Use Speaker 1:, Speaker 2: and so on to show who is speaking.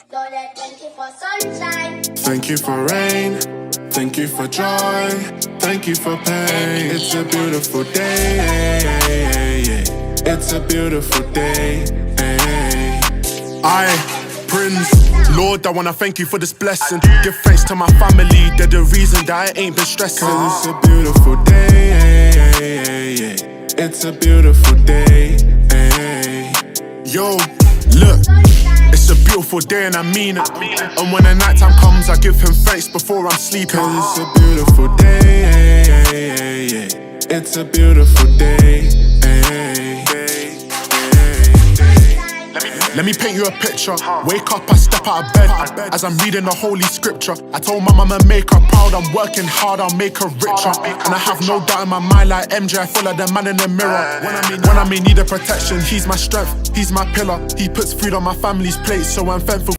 Speaker 1: Lord, I thank you for sunshine.
Speaker 2: Thank you for rain, thank you for joy, thank you for pain. It's a beautiful day, it's a beautiful day. Prince, Lord, I wanna thank you for this blessing. Give thanks to my family, they're the reason that I ain't been stressing. It's a beautiful day, it's a beautiful day. Yo, look, it's a beautiful day and I mean it. And when the night time comes, I give him thanks before I'm sleeping. It's a beautiful day, it's a beautiful day. Let me paint you a picture. Wake up, I step out of bed as I'm reading the holy scripture. I told my mama make her proud, I'm working hard, I'll make her richer. And I have no doubt in my mind like MJ, I feel like the man in the mirror. When I may need a protection, he's my strength, he's my pillar. He puts food on my family's plate, so I'm thankful.